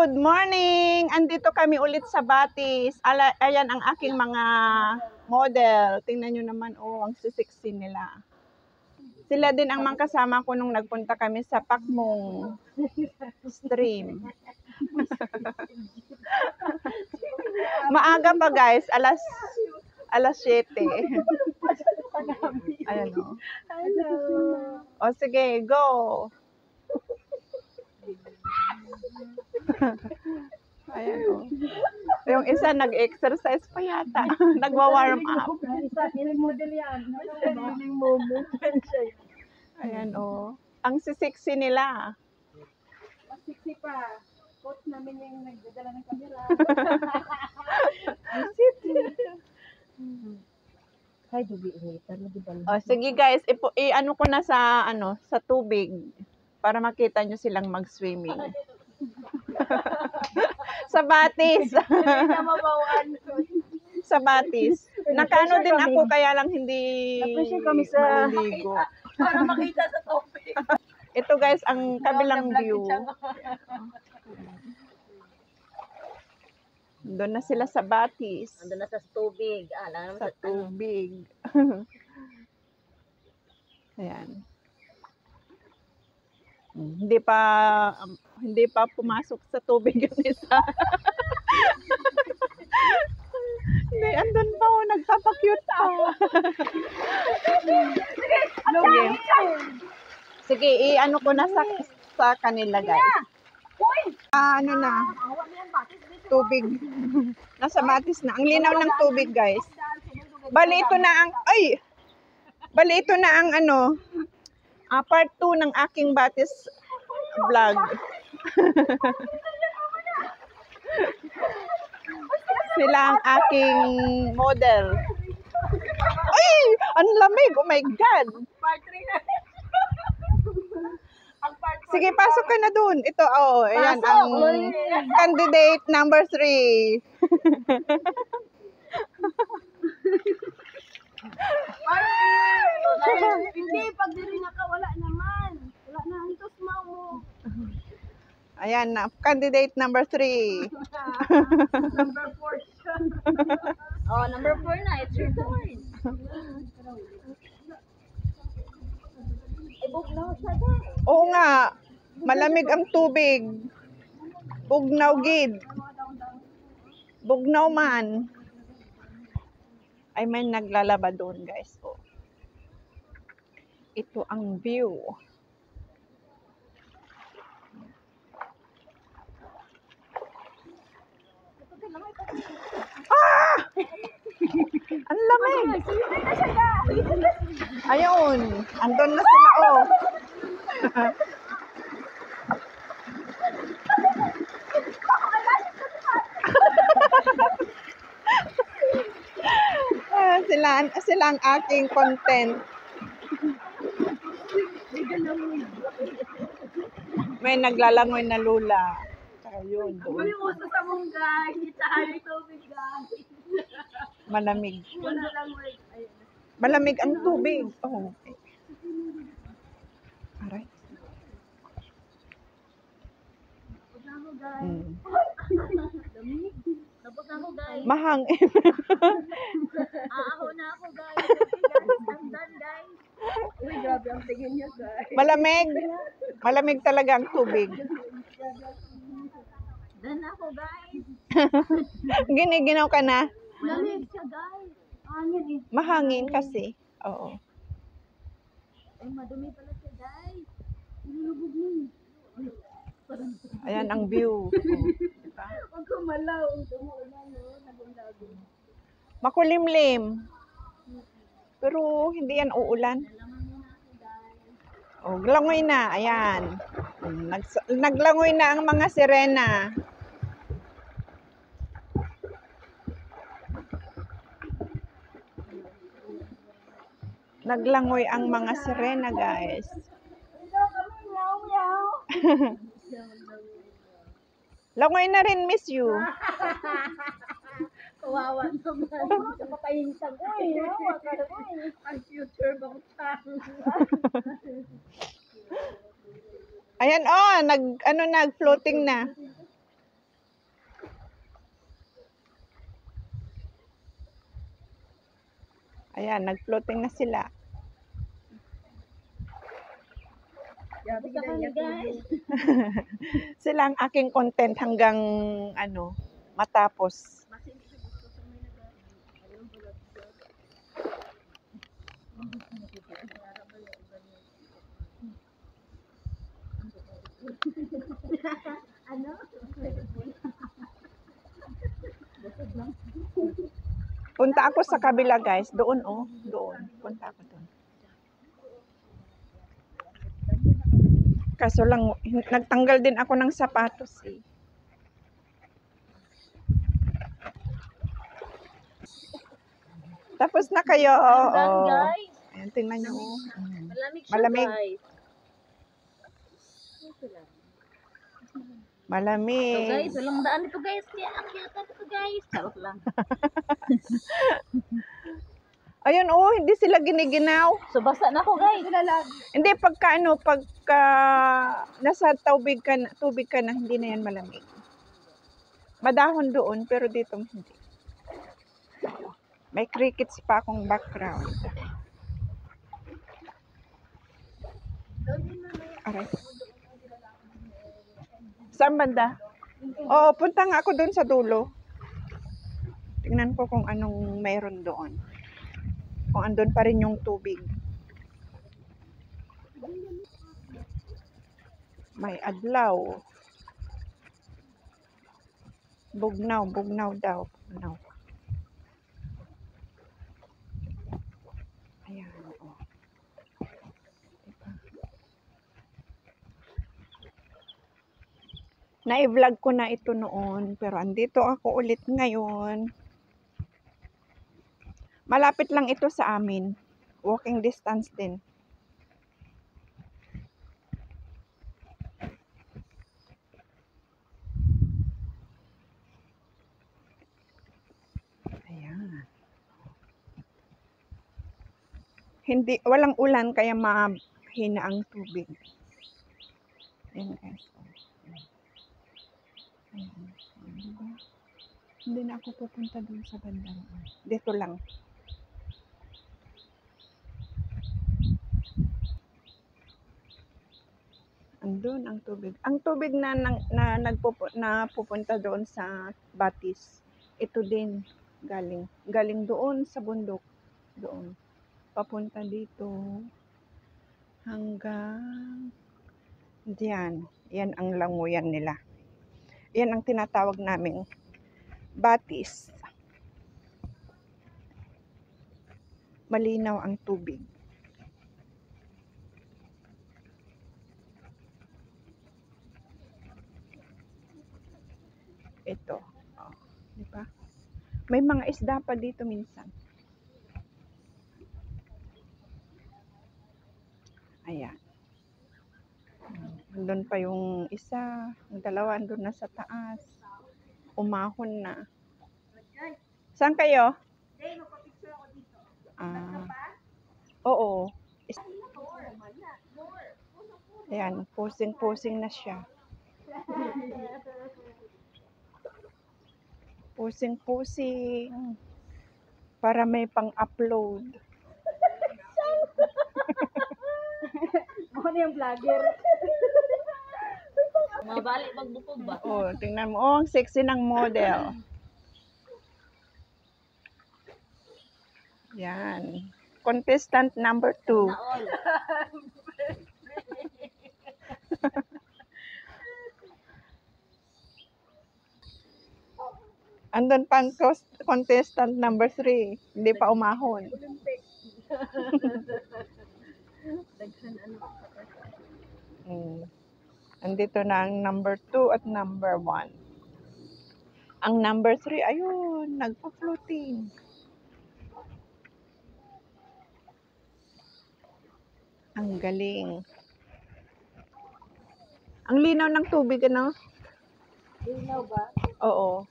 Good morning! Andito kami ulit sa Batis. Ayan ang aking mga model. Tingnan nyo naman, oh, ang sisiksi nila. Sila din ang mga kasama ko nung nagpunta kami sa Pakmong stream. Maaga pa guys, alas 7. Ayan o. Hello. O sige, go! Ayan o. Yung isa nag-exercise pa yata. Nagwa-warm up. Ilang model yan. Ilang moment. Ayan o. Ang sisiksi nila. Masiksi pa. Coach namin yung nagdadala ng camera. Ay, dubi initan mo, di ba? O sige guys, i-ano ko na sa sa tubig para makita nyo silang mag-swimming. Sa Batis. Sa Batis. Nakano din ako kaya lang hindi kami sa maliligo. para makita sa topic. Ito guys, ang kabilang view. Doon na sila sa Batis. Ando na sa tubig. Sa tubig. Ayan. Hindi pa pumasok sa tubig yung isa. Hindi, andun pa ako, nagpapakyut pa. Sige, i-ano ko na sa kanila guys. Ano na, tubig. Nasa Batis na. Ang linaw ng tubig guys. Bali ito na ang part 2 ng aking Batis vlog. Sila ang aking model. Ay! Ang lamig! Oh my God! Part 3 na. Sige, pasok ka na dun. Ito, ayan, ang candidate number 3. Hindi, pag diri na ka, wala naman. Wala na, hintos mo. Ayan na, candidate number 3. Number 4. Oh, number 4 na. It's your turn. Ibugnaw siya dahil. Oo nga, malamig ang tubig. Bugnaw gid. Bugnaw man. Ay may naglalaba doon guys. Oh. Ito ang view. Ah! Ang lamig. Ayun, andun na sila oh. Sila ang aking content. May naglalangoy na lula. Ayun, doon. May uso sa mong guys. Itahan ito, guys. Malamig. Wala lang, wait. Malamig ang tubig. Oh. Aray. Tapos na ako, guys. Lamig. Tapos na ako, guys. Mahangin. Aaho na ako, guys. I'm done, guys. Uy, grabe ang tingin niya, guys. Malamig. Malamig talaga ang tubig. Done na ako, guys. Giniginaw ka na. Malamig siya, guys. Hangin eh. Mahangin kasi. Oo. Ay, madumi pala siya, guys. Nilulubog mo. Ayan ang view. Oh. Huwag ko malaw. Nagulago. Makulimlim. Pero hindi yan uulan. Oh, langoy na. Ayan. Naglangoy na ang mga sirena. Naglangoy ang mga sirena, guys. Langoy na rin, miss you. Kawawa naman. Sa patayin sa guy. Ang future bang Ayan, nag-floating na. Ayan, nag-floating na sila. Grabe ka kami, guys. Sila ang aking content hanggang ano, matapos. Mas hindi siya gusto sa may ayun, bulag siya. Ano? Punta ako sa kabila, guys. Doon, oh. Doon. Punta ako doon. Kaso lang, nagtanggal din ako ng sapatos, eh. Tapos na kayo. Done, Oh. guys. Ayan, tingnan nyo. Oh. Malamig siya, Malamig. guys. Ito lang. So Malamig. guys, walang daan dito guys. Kaya akyatan dito guys. Charot lang. Ayun, oh, hindi sila giniginaw. So basa na ako guys. Hindi, pagka nasa tubig ka na, hindi na yan malamig. Madahon doon, pero dito hindi. May crickets pa akong background. Aray. Saan banda? Oo, punta nga ako doon sa dulo. Tingnan ko kung anong mayroon doon. Kung andun pa rin yung tubig. May adlaw. Bugnaw daw. Bugnaw. Ayan, oh. Diba? Na-vlog ko na ito noon, pero andito ako ulit ngayon. Malapit lang ito sa amin. Walking distance din. Ayan. Walang ulan kaya mahina ang tubig. Ayan guys. Ayan. Diba? Hindi na ako pupunta doon sa bandang. Dito lang. Andun ang tubig. Ang tubig na pupunta doon sa Batis. Ito din galing doon sa bundok. Doon. Papunta dito hanggang diyan. Yan ang languyan nila. Yan ang tinatawag naming Batis. Malinaw ang tubig. Ito. Oh, di ba? May mga isda pa dito minsan. Ayan. Andun pa yung isa, yung dalawa andun na sa taas. Umahon na. Saan kayo? Ah. Oo. Ayan, pusing-pusing na siya. Pusing-pusing. Para may pang-upload. Ako na yung vlogger. Mabalik magbukog ba? Oh, tingnan mo. Oh, ang sexy ng model. Yan. Contestant number 2. Na all. Andun pa ang contestant number 3. Hindi pa umahon. Daghan ano. Andito na ang number 2 at number 1. Ang number 3, ayun, nagpa-floating. Ang galing. Ang linaw ng tubig, ano? Linaw ba? Oo.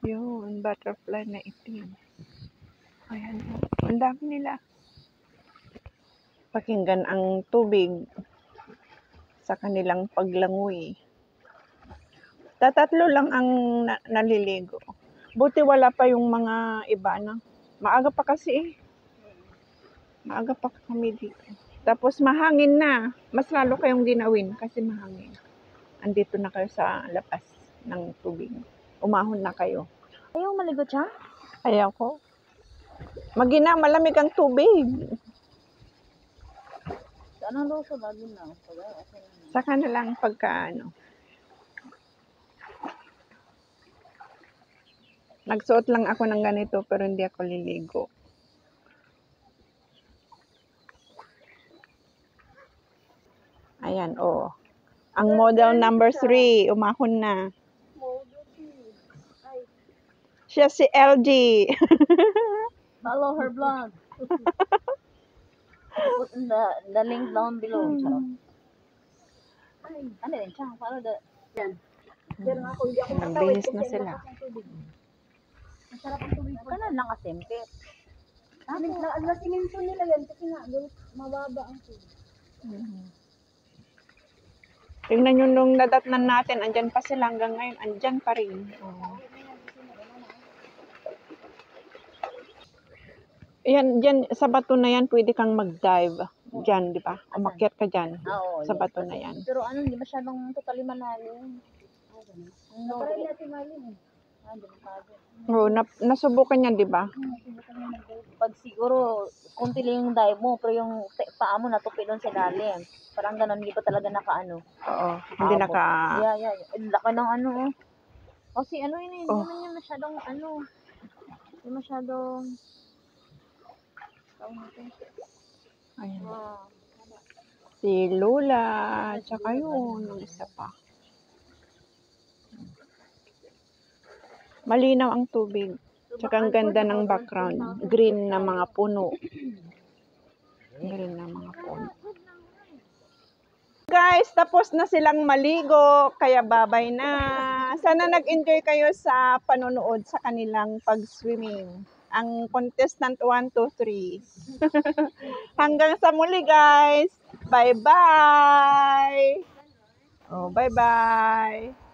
Yun, butterfly na itim. Ayan, ang dami nila. Pakinggan ang tubig sa kanilang paglangoy. Tatatlo lang ang naliligo. Buti wala pa yung mga iba na. Maaga pa kasi eh. Maaga pa kami dito. Tapos mahangin na. Mas lalo kayong ginawin kasi mahangin. Andito na kayo sa labas ng tubig. Umahon na kayo. Ayaw maligo siya? Ayaw ko. Magina, malamig ang tubig. Ano daw sa bagay na? Saka na lang pagka ano. Nagsuot lang ako ng ganito pero hindi ako liligo. Ayan, oh. Ang model number 3, umahon na. Siya si LG. Follow her blog. Put in the link down below. Ano rin siya? Follow the... Nagbihis na sila. Masarap ang tubig. Kanan lang kasempit. Nasiminto nila yan kasi nga mababa ang tubig. Tingnan nyo nung nadatnan natin, andyan pa sila hanggang ngayon, andyan pa rin. Oh. Yan, dyan, sa bato na yan, pwede kang mag-dive. Dyan, di ba? Umakyat ka dyan. Oo, Sa bato na yan. Pero ano, hindi masyadong totally malalim. No, parang natin malalim eh. Delikado. Oo, nasubukan yan, di ba? Pag siguro, konti lang yung dive mo, pero yung paa mo natupi doon sa ilalim. Parang ganun, hindi pa talaga nakaano. Oo, hindi naka... Yeah. Ang laki ng ano, oh. Kasi ano yun, hindi Oh. naman yung masyadong ano. Hindi masyadong... Tawag natin. Ayan. Wow. Si Lola, tsaka yun, ang isa pa. Malinaw ang tubig. Tsaka ang ganda ng background. Green na mga puno. Green na mga puno. Guys, tapos na silang maligo, kaya babay na. Sana nag-enjoy kayo sa panonood sa kanilang pag-swimming. Ang contestant 1, 2, 3. Hanggang sa muli, guys. Bye-bye. Oh, bye-bye.